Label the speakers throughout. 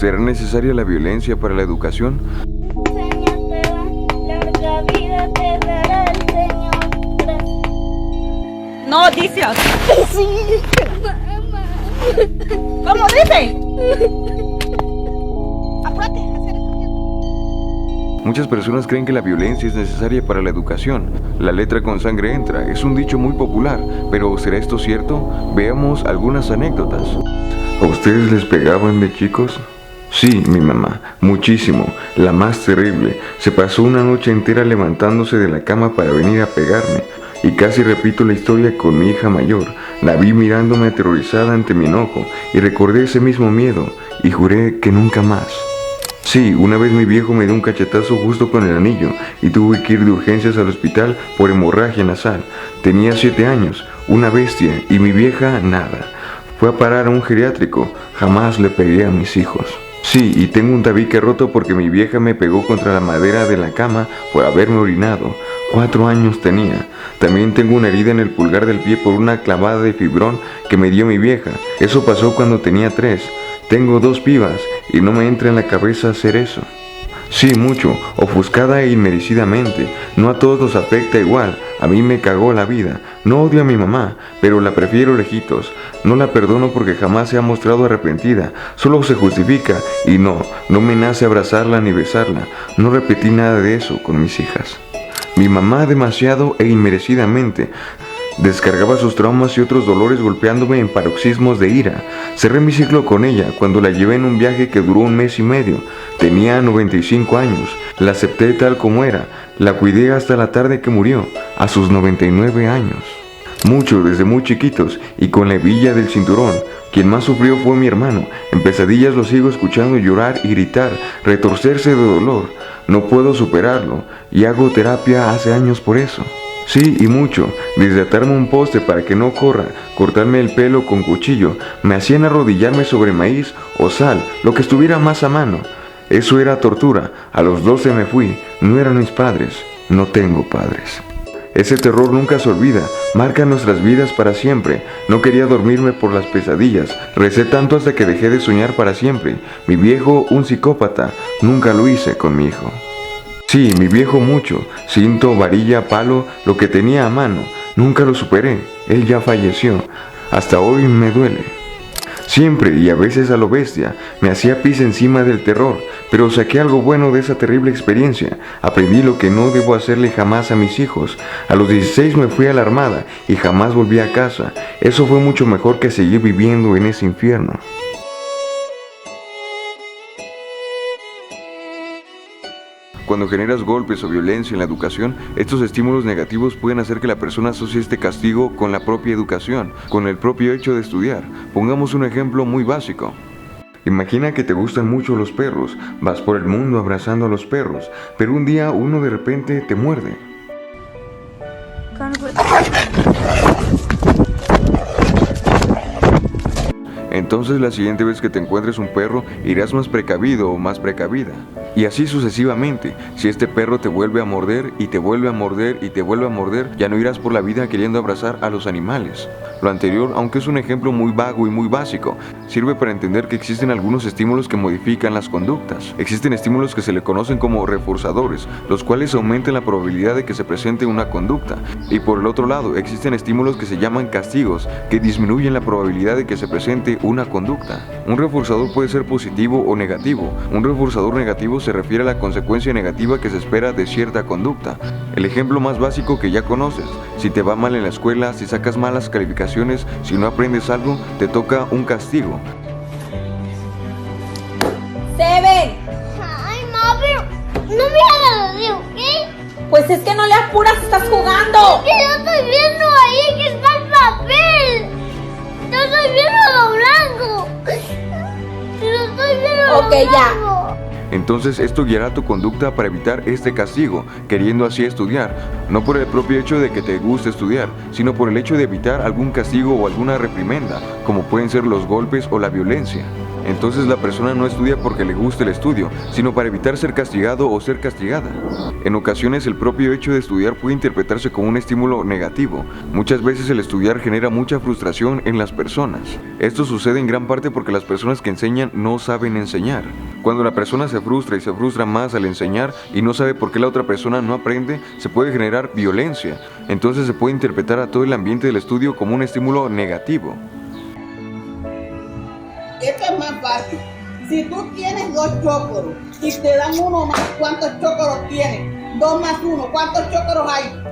Speaker 1: ¿Será necesaria la violencia para la educación?
Speaker 2: Señor, te da larga vida, te dará el Señor.
Speaker 3: No, dice así.
Speaker 2: Sí, mamá.
Speaker 3: ¿Cómo dice? Apúrate, hacer eso.
Speaker 1: Muchas personas creen que la violencia es necesaria para la educación. La letra con sangre entra, es un dicho muy popular, pero ¿será esto cierto? Veamos algunas anécdotas. ¿A ustedes les pegaban de chicos? Sí, mi mamá, muchísimo, la más terrible. Se pasó una noche entera levantándose de la cama para venir a pegarme. Y casi repito la historia con mi hija mayor. La vi mirándome aterrorizada ante mi enojo y recordé ese mismo miedo y juré que nunca más. Sí, una vez mi viejo me dio un cachetazo justo con el anillo y tuve que ir de urgencias al hospital por hemorragia nasal. Tenía 7 años, una bestia, y mi vieja nada. Fue a parar a un geriátrico, jamás le pegué a mis hijos. Sí, y tengo un tabique roto porque mi vieja me pegó contra la madera de la cama por haberme orinado. 4 años tenía. También tengo una herida en el pulgar del pie por una clavada de fibrón que me dio mi vieja. Eso pasó cuando tenía 3. Tengo 2 pibas y no me entra en la cabeza hacer eso. Sí, mucho, ofuscada e inmerecidamente. No a todos nos afecta igual. A mí me cagó la vida. No odio a mi mamá, pero la prefiero lejitos. No la perdono porque jamás se ha mostrado arrepentida. Solo se justifica y no me nace abrazarla ni besarla. No repetí nada de eso con mis hijas. Mi mamá demasiado e inmerecidamente descargaba sus traumas y otros dolores golpeándome en paroxismos de ira. Cerré mi ciclo con ella cuando la llevé en un viaje que duró 1 mes y medio. Tenía 95 años. La acepté tal como era. La cuidé hasta la tarde que murió, a sus 99 años. Mucho, desde muy chiquitos, y con la hebilla del cinturón. Quien más sufrió fue mi hermano. En pesadillas lo sigo escuchando llorar y gritar, retorcerse de dolor. No puedo superarlo, y hago terapia hace años por eso. Sí, y mucho, desde atarme un poste para que no corra, cortarme el pelo con cuchillo, me hacían arrodillarme sobre maíz o sal, lo que estuviera más a mano. Eso era tortura. A los 12 me fui, no eran mis padres, no tengo padres. Ese terror nunca se olvida, marca nuestras vidas para siempre. No quería dormirme por las pesadillas, recé tanto hasta que dejé de soñar para siempre. Mi viejo, un psicópata, nunca lo hice con mi hijo. Sí, mi viejo mucho, cinto, varilla, palo, lo que tenía a mano, nunca lo superé, él ya falleció, hasta hoy me duele. Siempre y a veces a lo bestia, me hacía pis encima del terror, pero saqué algo bueno de esa terrible experiencia. Aprendí lo que no debo hacerle jamás a mis hijos. A los 16 me fui a la armada y jamás volví a casa. Eso fue mucho mejor que seguir viviendo en ese infierno. Cuando generas golpes o violencia en la educación, estos estímulos negativos pueden hacer que la persona asocie este castigo con la propia educación, con el propio hecho de estudiar. Pongamos un ejemplo muy básico. Imagina que te gustan mucho los perros, vas por el mundo abrazando a los perros, pero un día uno de repente te muerde. Entonces la siguiente vez que te encuentres un perro, irás más precavido o más precavida. Y así sucesivamente. Si este perro te vuelve a morder y te vuelve a morder y te vuelve a morder, ya no irás por la vida queriendo abrazar a los animales. Lo anterior, aunque es un ejemplo muy vago y muy básico, sirve para entender que existen algunos estímulos que modifican las conductas. Existen estímulos que se le conocen como reforzadores, los cuales aumentan la probabilidad de que se presente una conducta. Y por el otro lado, existen estímulos que se llaman castigos, que disminuyen la probabilidad de que se presente una conducta. Un reforzador puede ser positivo o negativo. Un reforzador negativo se refiere a la consecuencia negativa que se espera de cierta conducta. El ejemplo más básico que ya conoces: si te va mal en la escuela, si sacas malas calificaciones, si no aprendes algo, te toca un castigo.
Speaker 3: Seven.
Speaker 2: Ay, ma, pero no me hagas así, ¿ok?
Speaker 3: Pues es que no le apuras, estás jugando.
Speaker 2: Que yo estoy viendo ahí que está el papel. Yo estoy viendo lo blanco. Yo estoy viendo lo
Speaker 3: Ok,
Speaker 2: blanco.
Speaker 3: ya.
Speaker 1: Entonces esto guiará tu conducta para evitar este castigo, queriendo así estudiar, no por el propio hecho de que te guste estudiar, sino por el hecho de evitar algún castigo o alguna reprimenda, como pueden ser los golpes o la violencia. Entonces la persona no estudia porque le guste el estudio, sino para evitar ser castigado o ser castigada. En ocasiones el propio hecho de estudiar puede interpretarse como un estímulo negativo. Muchas veces el estudiar genera mucha frustración en las personas. Esto sucede en gran parte porque las personas que enseñan no saben enseñar. Cuando la persona se frustra y se frustra más al enseñar y no sabe por qué la otra persona no aprende, se puede generar violencia. Entonces se puede interpretar a todo el ambiente del estudio como un estímulo negativo.
Speaker 4: Esto es más fácil. Si tú tienes 2 chócoros y te dan uno más, ¿cuántos chócoros tienes? 2 más 1, ¿cuántos chócoros hay?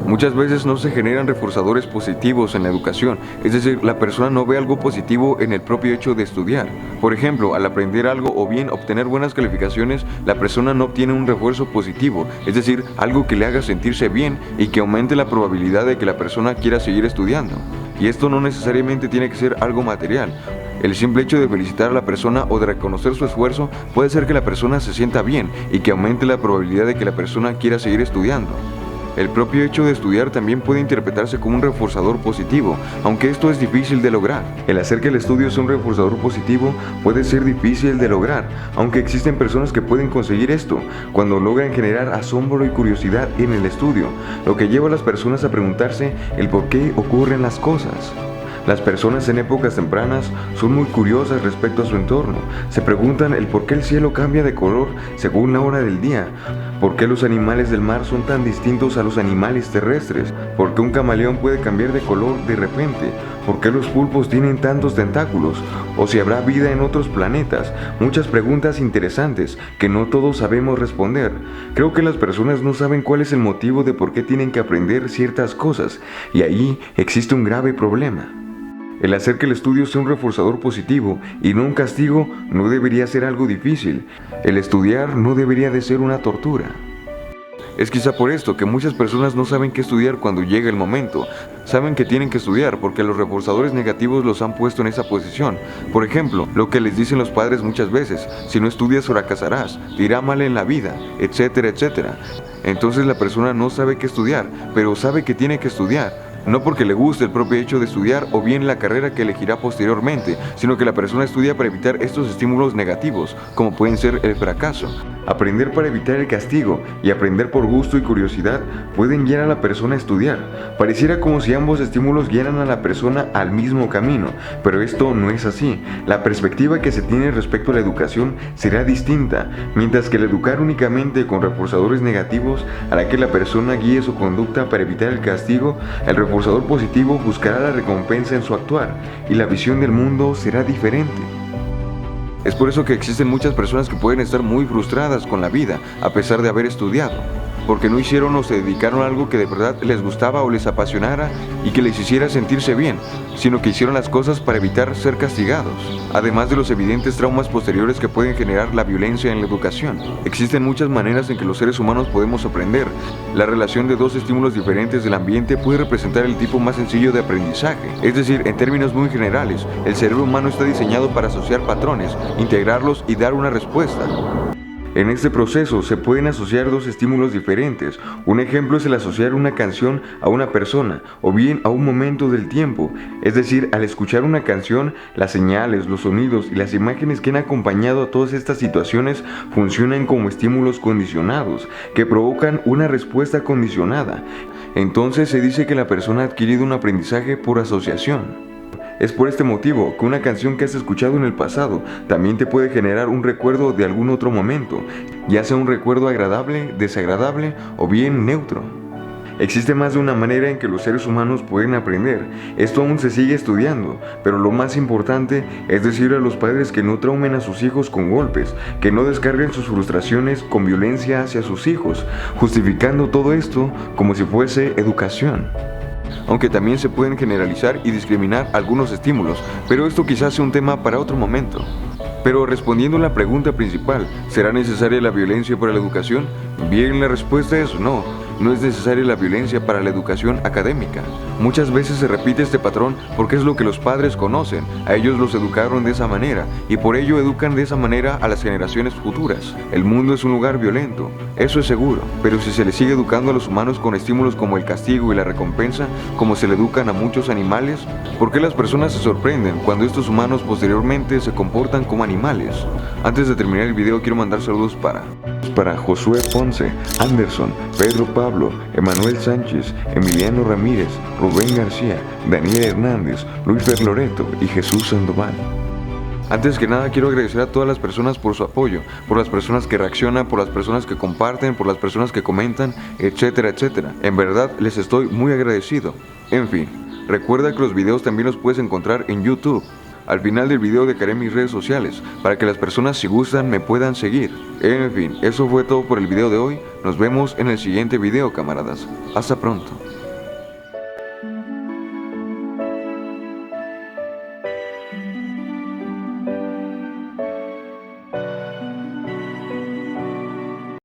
Speaker 1: Muchas veces no se generan reforzadores positivos en la educación, es decir, la persona no ve algo positivo en el propio hecho de estudiar. Por ejemplo, al aprender algo o bien obtener buenas calificaciones, la persona no obtiene un refuerzo positivo, es decir, algo que le haga sentirse bien y que aumente la probabilidad de que la persona quiera seguir estudiando. Y esto no necesariamente tiene que ser algo material. El simple hecho de felicitar a la persona o de reconocer su esfuerzo puede hacer que la persona se sienta bien y que aumente la probabilidad de que la persona quiera seguir estudiando. El propio hecho de estudiar también puede interpretarse como un reforzador positivo, aunque esto es difícil de lograr. El hacer que el estudio sea un reforzador positivo puede ser difícil de lograr, aunque existen personas que pueden conseguir esto, cuando logran generar asombro y curiosidad en el estudio, lo que lleva a las personas a preguntarse el por qué ocurren las cosas. Las personas en épocas tempranas son muy curiosas respecto a su entorno. Se preguntan el por qué el cielo cambia de color según la hora del día, por qué los animales del mar son tan distintos a los animales terrestres, por qué un camaleón puede cambiar de color de repente, por qué los pulpos tienen tantos tentáculos, o si habrá vida en otros planetas. Muchas preguntas interesantes que no todos sabemos responder. Creo que las personas no saben cuál es el motivo de por qué tienen que aprender ciertas cosas, y ahí existe un grave problema. El hacer que el estudio sea un reforzador positivo y no un castigo no debería ser algo difícil. El estudiar no debería de ser una tortura. Es quizá por esto que muchas personas no saben qué estudiar cuando llega el momento. Saben que tienen que estudiar porque los reforzadores negativos los han puesto en esa posición. Por ejemplo, lo que les dicen los padres muchas veces: si no estudias fracasarás, te irá mal en la vida, etcétera, etcétera. Entonces la persona no sabe qué estudiar, pero sabe que tiene que estudiar. No porque le guste el propio hecho de estudiar o bien la carrera que elegirá posteriormente, sino que la persona estudia para evitar estos estímulos negativos, como pueden ser el fracaso. Aprender para evitar el castigo y aprender por gusto y curiosidad pueden guiar a la persona a estudiar. Pareciera como si ambos estímulos guiaran a la persona al mismo camino, pero esto no es así. La perspectiva que se tiene respecto a la educación será distinta, mientras que el educar únicamente con reforzadores negativos hará que la persona guíe su conducta para evitar el castigo. El reforzador positivo buscará la recompensa en su actuar y la visión del mundo será diferente. Es por eso que existen muchas personas que pueden estar muy frustradas con la vida a pesar de haber estudiado, porque no hicieron o se dedicaron a algo que de verdad les gustaba o les apasionara y que les hiciera sentirse bien, sino que hicieron las cosas para evitar ser castigados, además de los evidentes traumas posteriores que pueden generar la violencia en la educación. Existen muchas maneras en que los seres humanos podemos aprender. La relación de dos estímulos diferentes del ambiente puede representar el tipo más sencillo de aprendizaje, es decir, en términos muy generales, el cerebro humano está diseñado para asociar patrones, integrarlos y dar una respuesta. En este proceso se pueden asociar dos estímulos diferentes. Un ejemplo es el asociar una canción a una persona o bien a un momento del tiempo. Es decir, al escuchar una canción, las señales, los sonidos y las imágenes que han acompañado a todas estas situaciones funcionan como estímulos condicionados que provocan una respuesta condicionada. Entonces se dice que la persona ha adquirido un aprendizaje por asociación. Es por este motivo que una canción que has escuchado en el pasado también te puede generar un recuerdo de algún otro momento, ya sea un recuerdo agradable, desagradable o bien neutro. Existe más de una manera en que los seres humanos pueden aprender. Esto aún se sigue estudiando, pero lo más importante es decirle a los padres que no traumen a sus hijos con golpes, que no descarguen sus frustraciones con violencia hacia sus hijos, justificando todo esto como si fuese educación. Aunque también se pueden generalizar y discriminar algunos estímulos, pero esto quizás sea un tema para otro momento. Pero respondiendo a la pregunta principal, ¿será necesaria la violencia para la educación? Bien, la respuesta es no. no es necesaria la violencia para la educación académica. Muchas veces se repite este patrón porque es lo que los padres conocen, a ellos los educaron de esa manera y por ello educan de esa manera a las generaciones futuras. El mundo es un lugar violento, eso es seguro, pero si se le sigue educando a los humanos con estímulos como el castigo y la recompensa, como se le educan a muchos animales, ¿por qué las personas se sorprenden cuando estos humanos posteriormente se comportan como animales? Antes de terminar el video quiero mandar saludos para Josué Ponce, Anderson, Pedro Pablo, Emanuel Sánchez, Emiliano Ramírez, Rubén García, Daniel Hernández, Luis Berloreto y Jesús Sandoval. Antes que nada quiero agradecer a todas las personas por su apoyo, por las personas que reaccionan, por las personas que comparten, por las personas que comentan, etcétera, etcétera. En verdad les estoy muy agradecido. En fin, recuerda que los videos también los puedes encontrar en YouTube. Al final del video dejaré mis redes sociales para que las personas si gustan me puedan seguir. En fin, eso fue todo por el video de hoy. Nos vemos en el siguiente video, camaradas. Hasta pronto.